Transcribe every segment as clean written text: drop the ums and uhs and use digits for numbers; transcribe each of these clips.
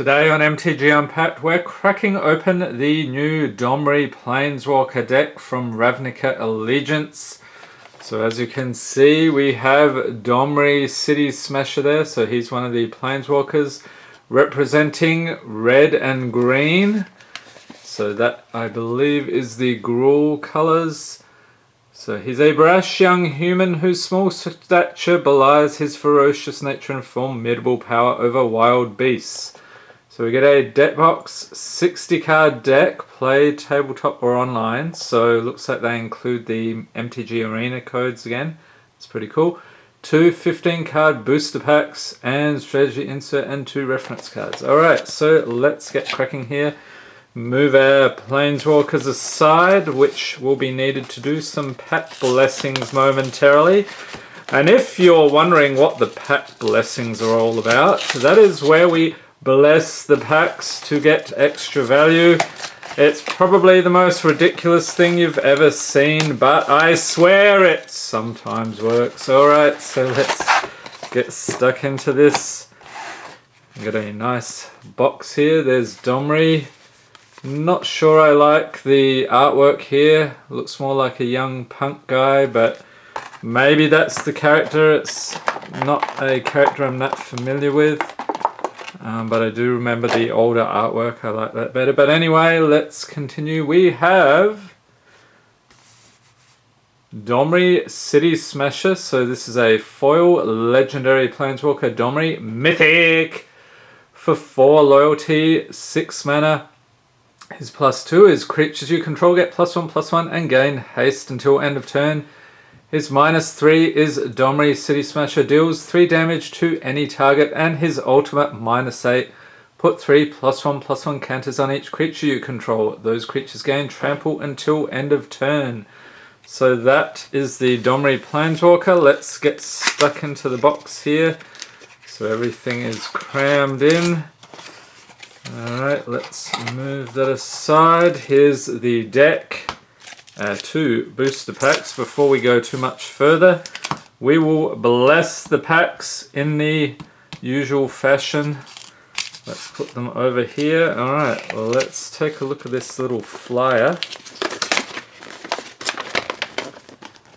Today on MTG Unpacked, we're cracking open the new Domri Planeswalker deck from Ravnica Allegiance. So as you can see, we have Domri City Smasher there. So he's one of the Planeswalkers representing red and green. So that, I believe, is the Gruul colors. So he's a brash young human whose small stature belies his ferocious nature and formidable power over wild beasts. So we get a deck box, 60 card deck, play tabletop or online. So it looks like they include the MTG Arena codes again. It's pretty cool. 2 15 card booster packs and strategy insert and 2 reference cards. Alright, so let's get cracking here. Move our Planeswalkers aside, which will be needed to do some pack blessings momentarily. And if you're wondering what the pack blessings are all about, that is where we bless the packs to get extra value. It's probably the most ridiculous thing you've ever seen, but I swear it sometimes works. Alright, so let's get stuck into this. Got a nice box here. There's Domri. Not sure I like the artwork here. Looks more like a young punk guy, but maybe that's the character. It's not a character I'm that familiar with. But I do remember the older artwork. I like that better. But anyway, let's continue. We have Domri City Smasher. So this is a foil legendary Planeswalker Domri Mythic for 4 loyalty, 6 mana. His +2 is creatures you control get +1/+1 and gain haste until end of turn. His -3 is Domri City Smasher, deals 3 damage to any target, and his ultimate -8. Put 3 +1/+1 counters on each creature you control. Those creatures gain trample until end of turn. So that is the Domri Planeswalker. Let's get stuck into the box here. So everything is crammed in. Alright, let's move that aside. Here's the deck. 2 booster packs. Before we go too much further, we will bless the packs in the usual fashion. Let's put them over here. Alright, let's take a look at this little flyer.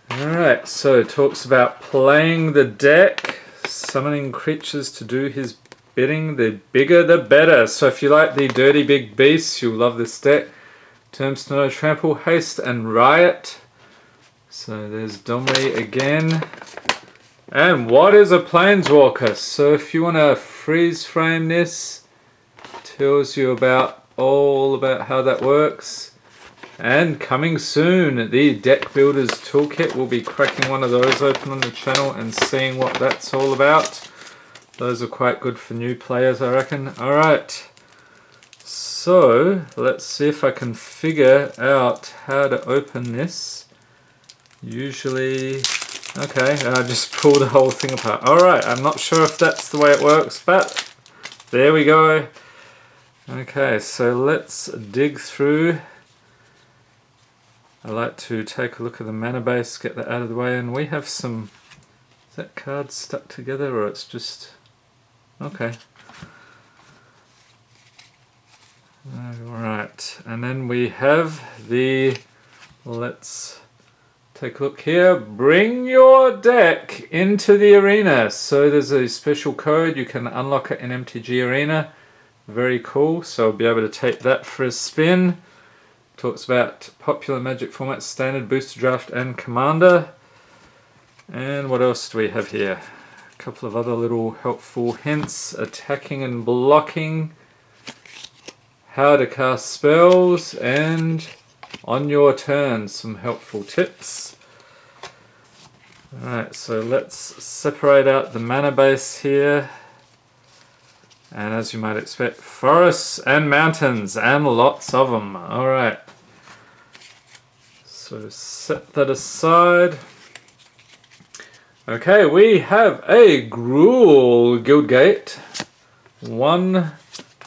Alright, so it talks about playing the deck, summoning creatures to do his bidding. The bigger the better. So if you like the dirty big beasts, you'll love this deck. Terms to know: trample, haste, and riot. So there's Domri again. And what is a Planeswalker? So if you want to freeze frame this, tells you all about how that works. And coming soon, the Deck Builders Toolkit. We'll be cracking one of those open on the channel and seeing what that's all about. Those are quite good for new players, I reckon. Alright. So, let's see if I can figure out how to open this. Usually, okay, I just pull the whole thing apart. Alright, I'm not sure if that's the way it works, but there we go. Okay, so let's dig through. I like to take a look at the mana base, get that out of the way, and we have some... Is that card stuck together, or it's just... Okay. Alright, and then we have the, let's take a look here, bring your deck into the arena. So there's a special code, you can unlock it in MTG Arena. Very cool, so I'll be able to take that for a spin. Talks about popular Magic formats, Standard, Booster Draft, and Commander. And what else do we have here? A couple of other little helpful hints, attacking and blocking. How to cast spells, and on your turn, some helpful tips. Alright, so let's separate out the mana base here. And as you might expect, forests and mountains, and lots of them. Alright. So set that aside. Okay, we have a Gruul Guildgate. 1,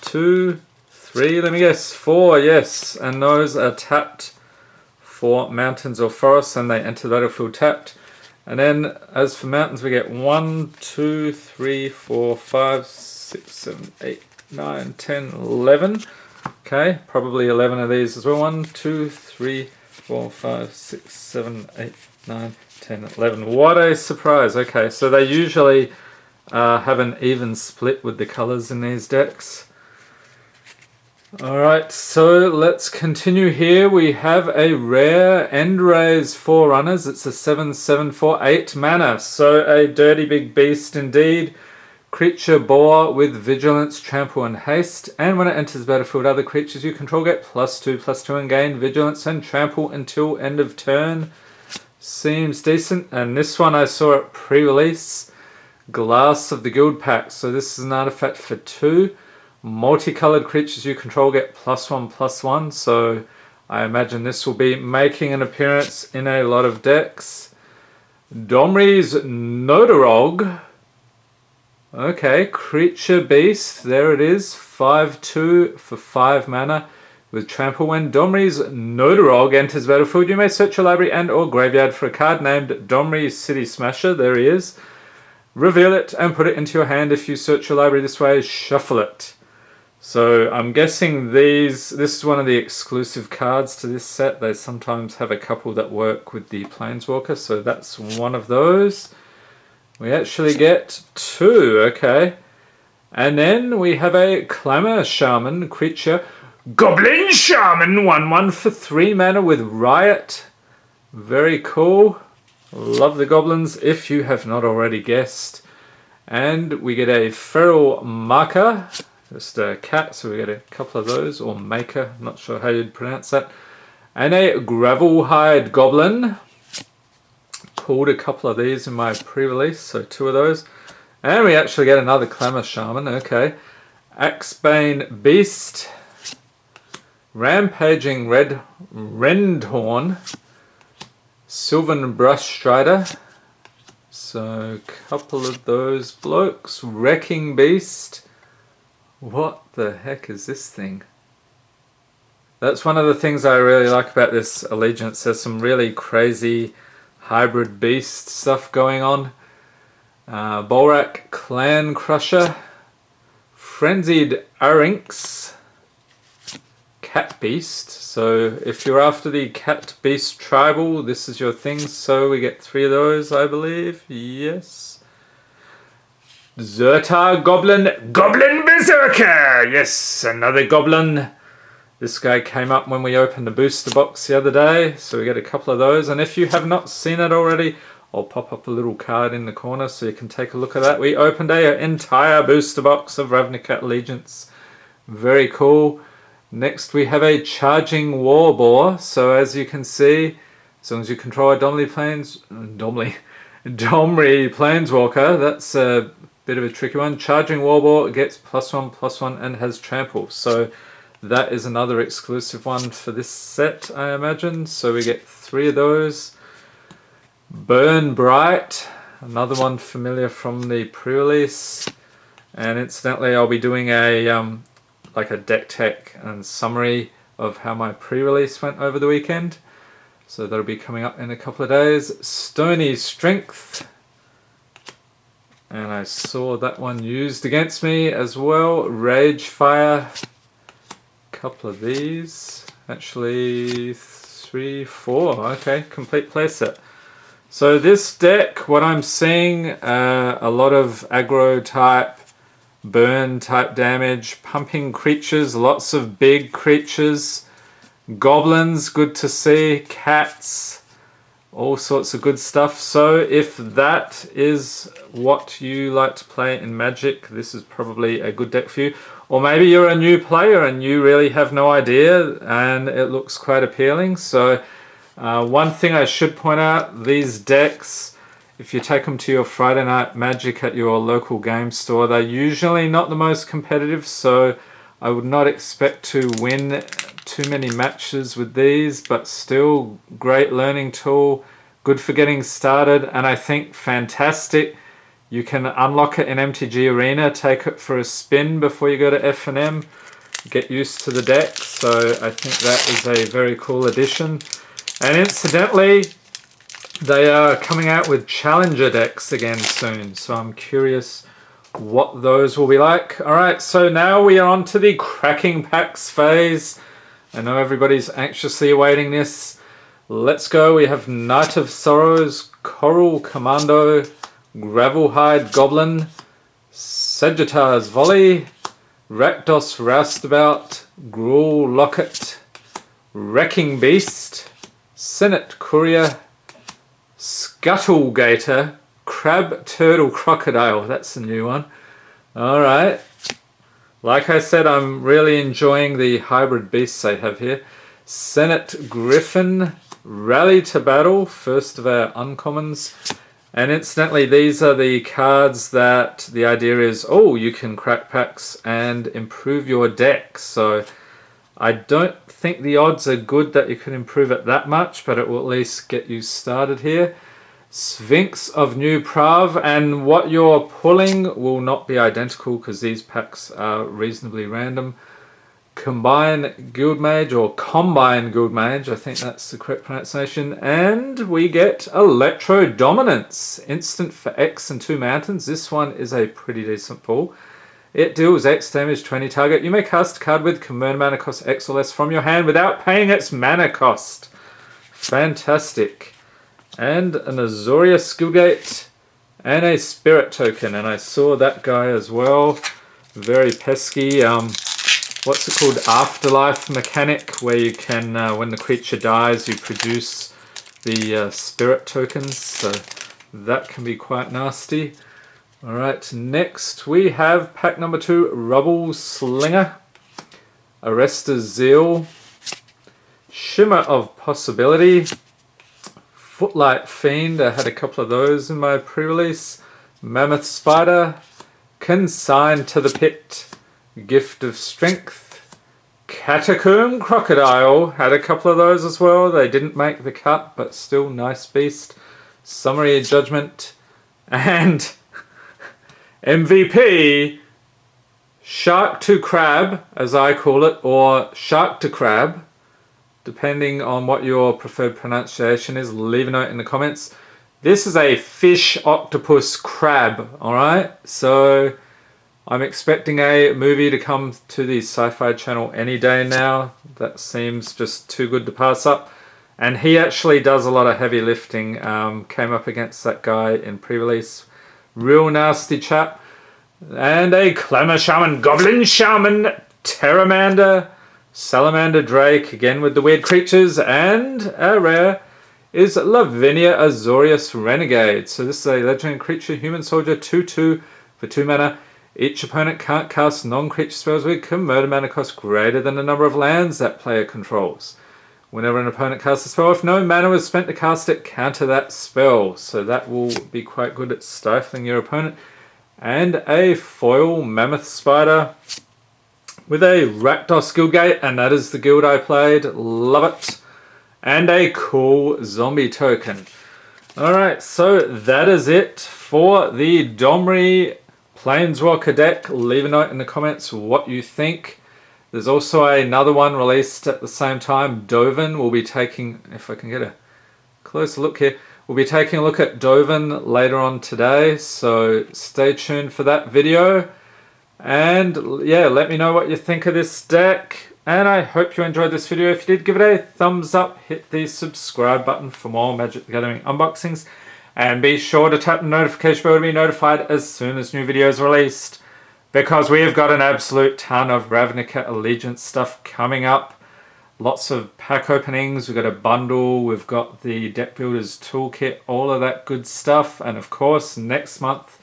2, 3, let me guess, 4, yes, and those are tapped for mountains or forests, and they enter the battlefield tapped. And then as for mountains, we get 1, 2, 3, 4, 5, 6, 7, 8, 9, 10, 11. Okay, probably 11 of these as well. 1, 2, 3, 4, 5, 6, 7, 8, 9, 10, 11. What a surprise. Okay, so they usually have an even split with the colors in these decks. Alright, so let's continue here. We have a rare End-Raze Forerunners. It's a 7/7 for 8 mana. So a dirty big beast indeed. Creature boar with vigilance, trample, and haste. And when it enters the battlefield, other creatures you control get +2/+2 and gain vigilance and trample until end of turn. Seems decent. And this one I saw at pre-release. Glass of the Guild Pack. So this is an artifact for 2. Multicolored creatures you control get +1/+1, so I imagine this will be making an appearance in a lot of decks. Domri's Nodorog. Okay, creature beast, there it is. 5/2 for 5 mana with trample. When Domri's Nodorog enters battlefield, you may search your library and or graveyard for a card named Domri City Smasher. There he is. Reveal it and put it into your hand. If you search your library this way, shuffle it. So I'm guessing this is one of the exclusive cards to this set. They sometimes have a couple that work with the Planeswalker, so that's one of those. We actually get 2, okay. And then we have a Clamor Shaman creature. Goblin Shaman, 1/1 for 3 mana with Riot. Very cool. Love the goblins, if you have not already guessed. And we get a Feral Marker. Just a cat, so we get a couple of those, or maker, not sure how you'd pronounce that. And a Gravelhide Goblin. Pulled a couple of these in my pre-release, so 2 of those. And we actually get another Clamor Shaman, okay. Axebane Beast. Rampaging Red Rendhorn. Sylvan Brush Strider. So a couple of those blokes. Wrecking Beast. What the heck is this thing? That's one of the things I really like about this Allegiance. There's some really crazy hybrid beast stuff going on. Bolrak Clan Crusher. Frenzied Arinx. Cat Beast. So if you're after the Cat Beast Tribal, this is your thing. So we get 3 of those, I believe. Yes. Zertar Goblin Berserker! Yes, another goblin. This guy came up when we opened the booster box the other day, so we get a couple of those. And if you have not seen it already, I'll pop up a little card in the corner so you can take a look at that. We opened an entire booster box of Ravnica Allegiance. Very cool. Next we have a Charging Warboar. So as you can see, as long as you control a Domri Planeswalker, that's a bit of a tricky one. Charging Warboar gets +1/+1 and has trample. So that is another exclusive one for this set, I imagine. So we get 3 of those. Burn Bright, another one familiar from the pre-release. And incidentally, I'll be doing a like a deck tech and summary of how my pre-release went over the weekend. So that'll be coming up in a couple of days. Stony Strength. And I saw that one used against me as well. Rage Fire. Couple of these. Actually 3, 4. Okay, complete playset. So this deck, what I'm seeing, a lot of aggro type, burn type damage, pumping creatures, lots of big creatures. Goblins, good to see. Cats. All sorts of good stuff. So if that is what you like to play in Magic, this is probably a good deck for you. Or maybe you're a new player and you really have no idea and it looks quite appealing. So one thing I should point out, these decks, if you take them to your Friday Night Magic at your local game store, they're usually not the most competitive. So I would not expect to win too many matches with these, but still great learning tool, good for getting started, and I think fantastic. You can unlock it in MTG Arena, take it for a spin before you go to F&M, get used to the deck, so I think that is a very cool addition. And incidentally, they are coming out with Challenger decks again soon, so I'm curious what those will be like. Alright, so now we are on to the cracking packs phase. I know everybody's anxiously awaiting this. Let's go. We have Knight of Sorrows, Coral Commando, Gravelhide Goblin, Sagittar's Volley, Rakdos Roustabout, Gruul Locket, Wrecking Beast, Senate Courier, Scuttle Gator, Crab Turtle Crocodile. That's a new one. Alright. Like I said, I'm really enjoying the hybrid beasts I have here. Senate Griffin, Rally to Battle, first of our uncommons. And incidentally, these are the cards that the idea is, oh, you can crack packs and improve your deck. So I don't think the odds are good that you can improve it that much, but it will at least get you started here. Sphinx of New Prav, and what you're pulling will not be identical because these packs are reasonably random. Combine Guildmage, or Combine Guildmage, I think that's the correct pronunciation, and we get Electro Dominance, instant for X and 2 mountains. This one is a pretty decent pull. It deals X damage to any target. You may cast a card with convert mana cost X or less from your hand without paying its mana cost. Fantastic. And an Azuria Skillgate and a Spirit Token, and I saw that guy as well. Very pesky. What's it called? Afterlife mechanic, where you can, when the creature dies, you produce the Spirit Tokens, so that can be quite nasty. Alright, next we have pack number 2, Rubble Slinger, Arrestor's Zeal, Shimmer of Possibility, Footlight Fiend, I had a couple of those in my pre-release, Mammoth Spider, Consigned to the Pit, Gift of Strength, Catacomb Crocodile, had a couple of those as well. They didn't make the cut, but still nice beast. Summary Judgment, and MVP, Shark to Crab, as I call it, or Shark to Crab, depending on what your preferred pronunciation is. Leave a note in the comments. This is a fish, octopus, crab, alright? So I'm expecting a movie to come to the Sci-Fi Channel any day now. That seems just too good to pass up. And he actually does a lot of heavy lifting. Came up against that guy in pre-release. Real nasty chap. And a Clamor Shaman, Goblin Shaman, Terramander, Salamander Drake, again with the weird creatures. And a rare is Lavinia Azorius Renegade. So this is a legendary creature, human soldier, 2/2 for 2 mana. Each opponent can't cast non-creature spells with converted mana cost greater than the number of lands that player controls. Whenever an opponent casts a spell, if no mana was spent to cast it, counter that spell. So that will be quite good at stifling your opponent. And a foil Mammoth Spider with a Rakdos Guildgate, and that is the guild I played. Love it. And a cool zombie token. Alright, so that is it for the Domri Planeswalker deck. Leave a note in the comments what you think. There's also another one released at the same time. Dovin will be taking, if I can get a closer look here, we'll be taking a look at Dovin later on today, so stay tuned for that video. And yeah, let me know what you think of this deck, and I hope you enjoyed this video. If you did, give it a thumbs up, hit the subscribe button for more Magic the Gathering unboxings, and be sure to tap the notification bell to be notified as soon as new videos are released, because we have got an absolute ton of Ravnica Allegiance stuff coming up. Lots of pack openings, we've got a bundle, we've got the Deck Builders Toolkit, all of that good stuff. And of course, next month,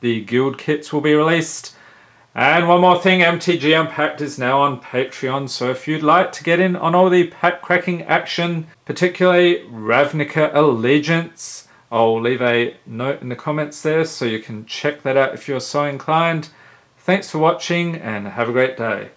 the Guild Kits will be released. And one more thing, MTG Unpacked is now on Patreon, so if you'd like to get in on all the pack cracking action, particularly Ravnica Allegiance, I'll leave a note in the comments there so you can check that out if you're so inclined. Thanks for watching and have a great day.